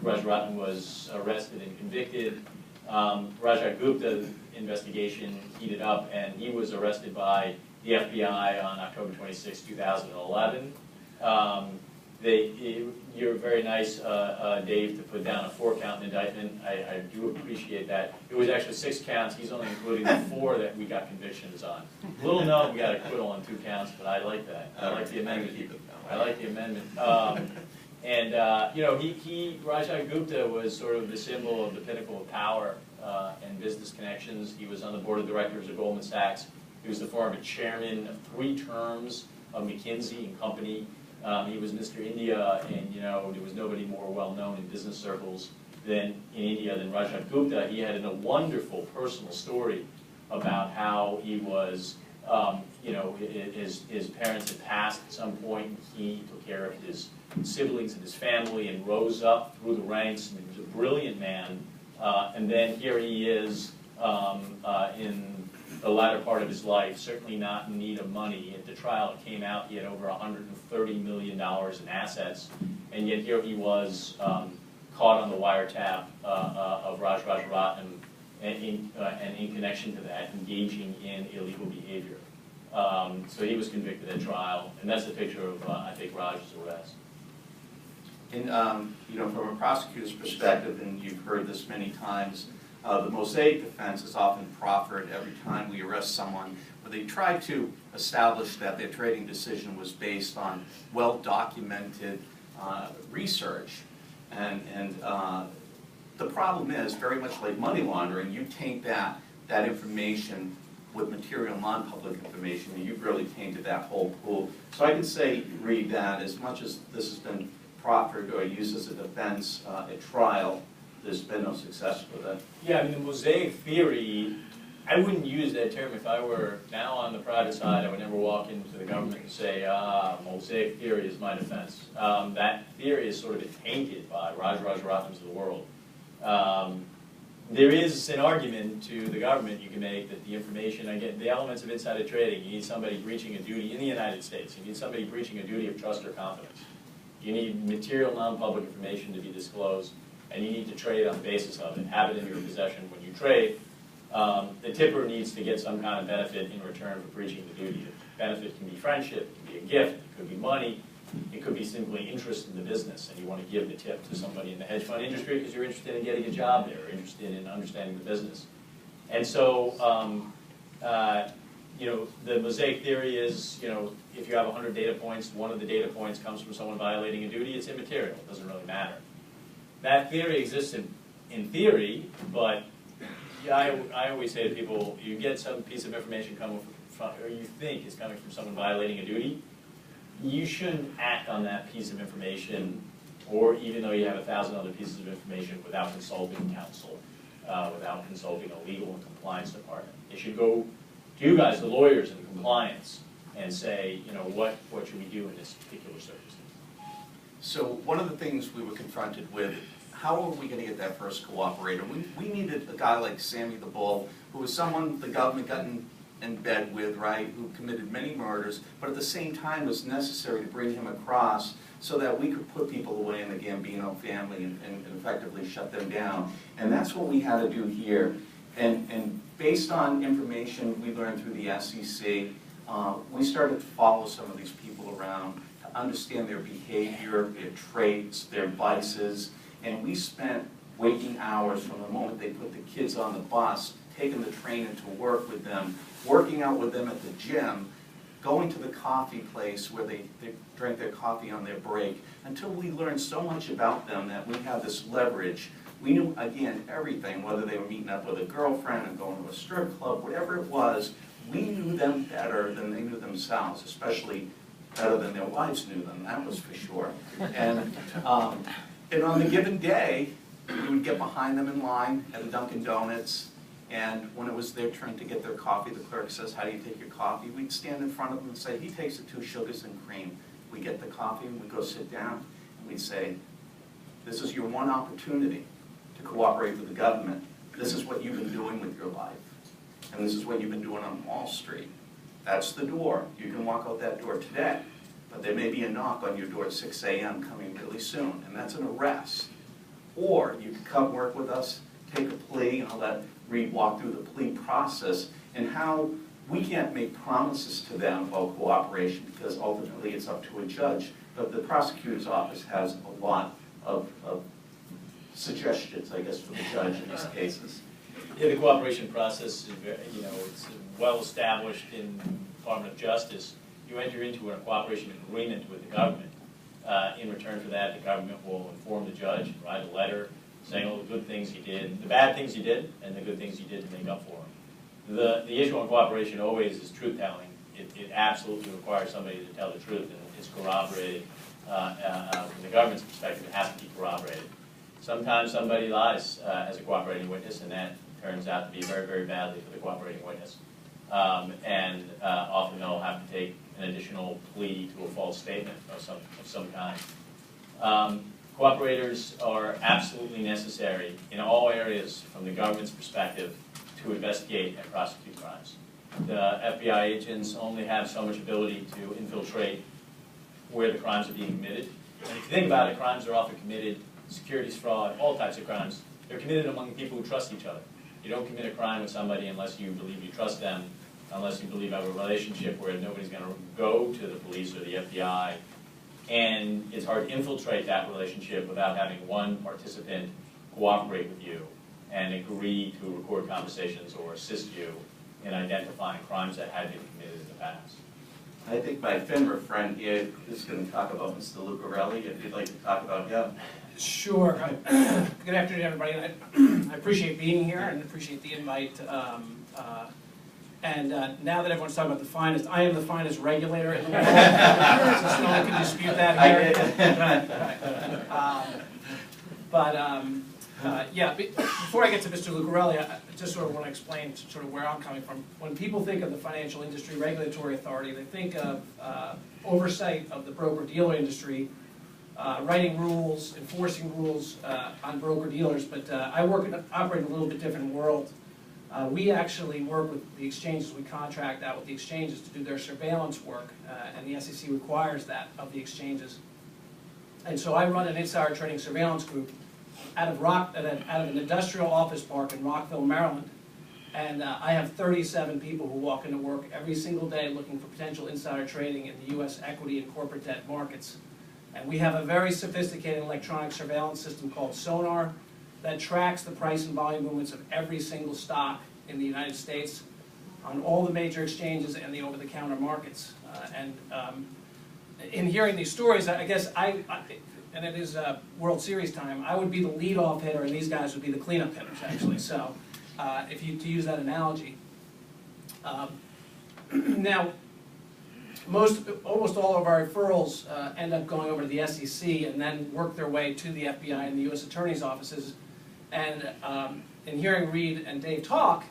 Rajaratnam was arrested and convicted. Rajat Gupta investigation heated up, and he was arrested by the FBI on October 26, 2011. You're very nice, Dave, to put down a 4-count indictment. I do appreciate that. It was actually 6 counts. He's only including the 4 that we got convictions on. Little known, we got acquittal on 2 counts, but I like that. I like the amendment. I like the amendment. You know, Rajat Gupta was sort of the symbol of the pinnacle of power and business connections. He was on the board of directors of Goldman Sachs. He was the former chairman of 3 terms of McKinsey and Company. He was Mr. India, and you know, there was nobody more well known in business circles in India than Rajat Gupta. He had a wonderful personal story about how he was, you know, his parents had passed at some point, and he took care of his siblings and his family and rose up through the ranks, and he was a brilliant man. And then here he is in the latter part of his life, certainly not in need of money. At the trial, it came out he had over $130 million in assets, and yet here he was caught on the wiretap of Rajaratnam, and in connection to that, engaging in illegal behavior. So he was convicted at trial, and that's the picture of, I think, Raj's arrest. And you know, from a prosecutor's perspective, and you've heard this many times, the Mosaic defense is often proffered every time we arrest someone, where they try to establish that their trading decision was based on well-documented research. And the problem is, very much like money laundering, you taint that information with material non-public information, and you've really tainted that whole pool. So I can say, Reed, that as much as this has been proffered or used as a defense at trial, there's been no success with it. Yeah, I mean, the Mosaic theory, I wouldn't use that term if I were now on the private side. I would never walk into the government and say, Mosaic theory is my defense. That theory is sort of tainted by Rajaratnams of the world. There is an argument to the government you can make that the information, again, the elements of insider trading, you need somebody breaching a duty in the United States. You need somebody breaching a duty of trust or confidence. You need material non-public information to be disclosed, and you need to trade on the basis of it, have it in your possession when you trade. The tipper needs to get some kind of benefit in return for breaching the duty. The benefit can be friendship, it can be a gift, it could be money, it could be simply interest in the business, and you want to give the tip to somebody in the hedge fund industry because you're interested in getting a job there, or interested in understanding the business. And so, you know, the Mosaic theory is, you know, if you have 100 data points, one of the data points comes from someone violating a duty, it's immaterial, it doesn't really matter. That theory exists in theory, but I always say to people, you get some piece of information coming from, or you think is coming from someone violating a duty, you shouldn't act on that piece of information, or even though you have 1,000 other pieces of information, without consulting counsel, without consulting a legal and compliance department. They should go to you guys, the lawyers in compliance, and say, you know, what should we do in this particular circumstance? So one of the things we were confronted with, how are we going to get that first cooperator? We needed a guy like Sammy the Bull, who was someone the government got in bed with, right, who committed many murders, but at the same time was necessary to bring him across so that we could put people away in the Gambino family and effectively shut them down. And that's what we had to do here. And based on information we learned through the SEC, we started to follow some of these people around, to understand their behavior, their traits, their vices, and we spent waking hours from the moment they put the kids on the bus, taking the train into work with them, working out with them at the gym, going to the coffee place where they drank their coffee on their break, until we learned so much about them that we had this leverage. We knew, again, everything, whether they were meeting up with a girlfriend and going to a strip club, whatever it was, we knew them better than they knew themselves, especially better than their wives knew them, that was for sure. And on the given day, we would get behind them in line at a Dunkin' Donuts, and when it was their turn to get their coffee, the clerk says, "How do you take your coffee?" We'd stand in front of them and say, "He takes it 2 sugars and cream." We get the coffee, and we go sit down, and we'd say, "This is your one opportunity to cooperate with the government. This is what you've been doing with your life, and this is what you've been doing on Wall Street. That's the door. You can walk out that door today, but there may be a knock on your door at 6 a.m. coming really soon, and that's an arrest. or you could come work with us, take a plea, I'll let Reed walk through the plea process, and how we can't make promises to them about cooperation, because ultimately it's up to a judge. But the prosecutor's office has a lot of suggestions, I guess, for the judge in these cases. Yeah, the cooperation process is very, it's well established in the Department of Justice. You enter into a cooperation agreement with the government. In return for that, the government will inform the judge, write a letter saying all the good things he did, the bad things he did, and the good things he did to make up for them. The issue on cooperation always is truth-telling. It absolutely requires somebody to tell the truth, and it's corroborated. From the government's perspective, it has to be corroborated. Sometimes somebody lies as a cooperating witness, and that turns out to be very, very badly for the cooperating witness. Often they'll have to take an additional plea to a false statement of some kind. Cooperators are absolutely necessary in all areas from the government's perspective to investigate and prosecute crimes. The FBI agents only have so much ability to infiltrate where the crimes are being committed. And if you think about it, crimes are often committed, securities fraud, all types of crimes, they're committed among people who trust each other. You don't commit a crime with somebody unless you believe you trust them, unless you believe you have a relationship where nobody's going to go to the police or the FBI. And it's hard to infiltrate that relationship without having one participant cooperate with you and agree to record conversations or assist you in identifying crimes that had been committed in the past. I think my FINRA friend here is going to talk about Mr. Lucarelli, if you'd like to talk about him. Sure. Good afternoon, everybody. I appreciate being here and appreciate the invite. Now that everyone's talking about the finest, I am the finest regulator in the world. So no one can dispute that here. Before I get to Mr. Lucarelli, I just sort of want to explain sort of where I'm coming from. When people think of the Financial Industry Regulatory Authority, they think of oversight of the broker-dealer industry, writing rules, enforcing rules on broker-dealers, but I operate in a little bit different world. We actually work with the exchanges. We contract out with the exchanges to do their surveillance work, and the SEC requires that of the exchanges. And so I run an insider trading surveillance group out of an industrial office park in Rockville, Maryland. And I have 37 people who walk into work every single day looking for potential insider trading in the U.S. equity and corporate debt markets. And we have a very sophisticated electronic surveillance system called Sonar that tracks the price and volume movements of every single stock in the United States on all the major exchanges and the over-the-counter markets. In hearing these stories, I guess and it is World Series time, I would be the leadoff hitter and these guys would be the cleanup hitters, actually. So, to use that analogy. Now, almost all of our referrals end up going over to the SEC and then work their way to the FBI and the U.S. Attorney's offices. And in hearing Reed and Dave talk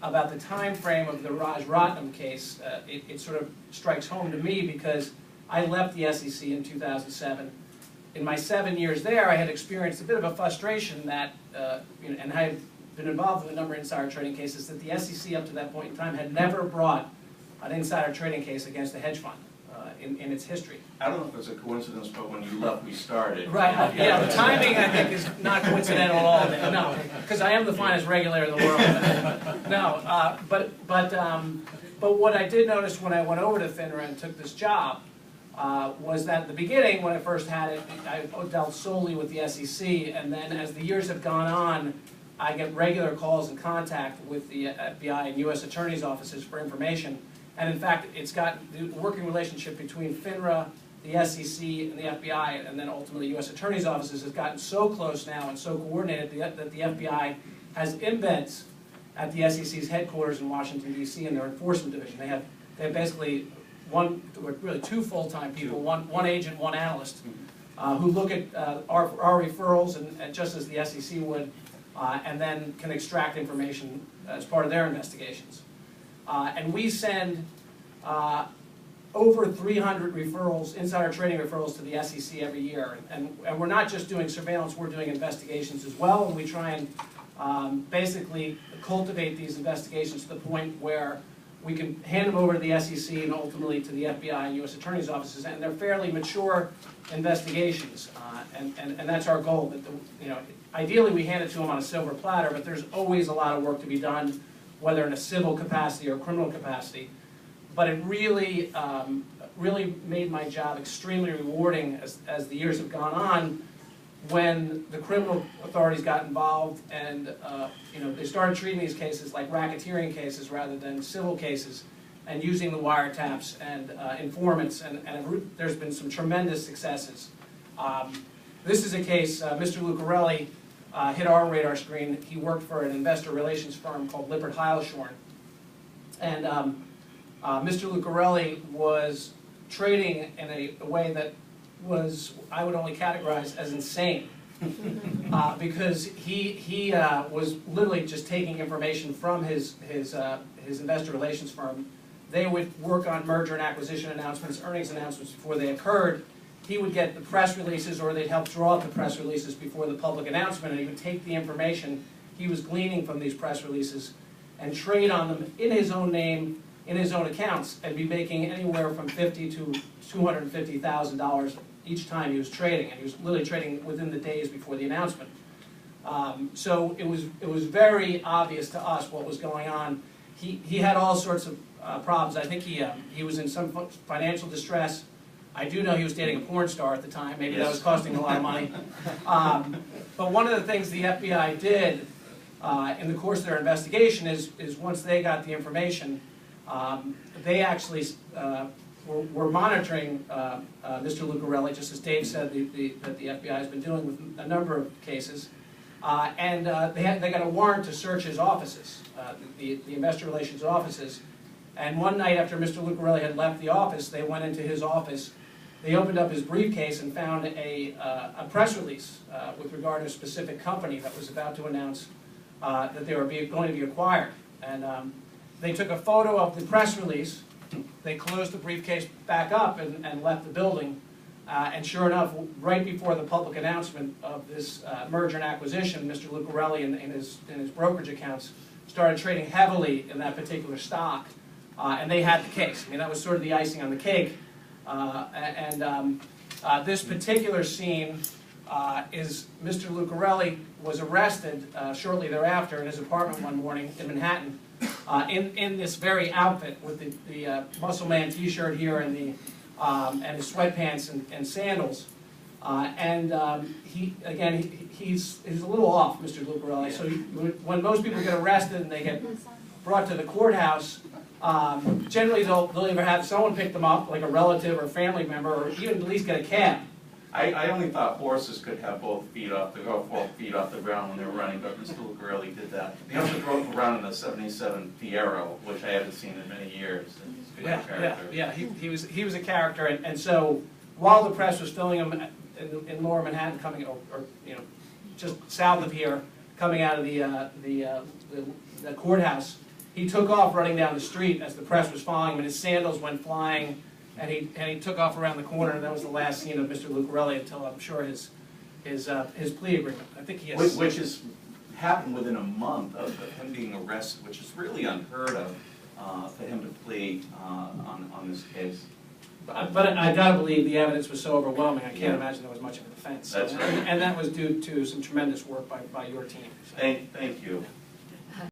about the time frame of the Raj Ratnam case, it sort of strikes home to me because I left the SEC in 2007. In my 7 years there, I had experienced a bit of a frustration that, and I had been involved in a number of insider trading cases, that the SEC up to that point in time had never brought an insider trading case against a hedge fund in its history. I don't know if it's a coincidence, but when you left, we started. Right, yeah, the timing I think is not coincidental at all. No, because I am the finest regulator in the world. No, but what I did notice when I went over to FINRA and took this job was that at the beginning, when I first had it, I dealt solely with the SEC, and then as the years have gone on, I get regular calls and contact with the FBI and U.S. Attorney's offices for information. And in fact, it's got the working relationship between FINRA, the SEC, and the FBI, and then ultimately U.S. Attorney's offices has gotten so close now and so coordinated that the FBI has embeds at the SEC's headquarters in Washington, D.C. in their enforcement division. They have basically really two full-time people, one agent, one analyst, who look at our referrals, and just as the SEC would, and then can extract information as part of their investigations. And we send over 300 referrals, insider trading referrals to the SEC every year. And we're not just doing surveillance, we're doing investigations as well, and we try and basically cultivate these investigations to the point where we can hand them over to the SEC and ultimately to the FBI and U.S. Attorney's offices, and they're fairly mature investigations, and that's our goal. That ideally we hand it to them on a silver platter, but there's always a lot of work to be done, whether in a civil capacity or criminal capacity. But it really, really made my job extremely rewarding as the years have gone on, when the criminal authorities got involved and they started treating these cases like racketeering cases rather than civil cases, and using the wiretaps and informants, and there's been some tremendous successes. This is a case, Mr. Lucarelli hit our radar screen. He worked for an investor relations firm called Lippert Heilshorn, and Mr. Lucarelli was trading in a way that was, I would only categorize as insane, because he was literally just taking information from his investor relations firm. They would work on merger and acquisition announcements, earnings announcements before they occurred. He would get the press releases, or they'd help draw up the press releases before the public announcement, and he would take the information he was gleaning from these press releases and trade on them in his own name, in his own accounts, and be making anywhere from $50,000 to $250,000 each time he was trading, and he was literally trading within the days before the announcement. So it was very obvious to us what was going on. He had all sorts of problems. I think he was in some financial distress. I do know he was dating a porn star at the time. Maybe that was costing a lot of money. But one of the things the FBI did in the course of their investigation is once they got the information, they actually were monitoring Mr. Lucarelli, just as Dave said that the FBI has been doing with a number of cases. And they got a warrant to search his offices, the investor relations offices. And one night after Mr. Lucarelli had left the office, they went into his office. They opened up his briefcase and found a press release with regard to a specific company that was about to announce that they were going to be acquired. And they took a photo of the press release. They closed the briefcase back up and left the building. And sure enough, right before the public announcement of this merger and acquisition, Mr. Lucarelli in his brokerage accounts started trading heavily in that particular stock. And they had the case. I mean, that was sort of the icing on the cake. This particular scene is Mr. Lucarelli was arrested shortly thereafter in his apartment one morning in Manhattan in this very outfit with the Muscle Man T-shirt here and his sweatpants and sandals. He's a little off, Mr. Lucarelli. So when most people get arrested and they get brought to the courthouse, generally they'll either have someone pick them up, like a relative or family member, or even at least get a cab. I only thought horses could have both feet off the ground when they were running, but Mr. Lucarelli did that. He also drove around in a '77 Fiero, which I haven't seen in many years. Yeah. He was a character, and so while the press was filming him in Lower Manhattan, coming or just south of here, coming out of the courthouse, he took off running down the street as the press was following him, and his sandals went flying, and he took off around the corner, and that was the last scene of Mr. Lucarelli until, I'm sure, his plea agreement. I think he has... Which has happened within a month of him being arrested, which is really unheard of for him to plea on this case. But I gotta believe the evidence was so overwhelming, I can't imagine there was much of a defense. That's right. And that was due to some tremendous work by your team. So. Thank you.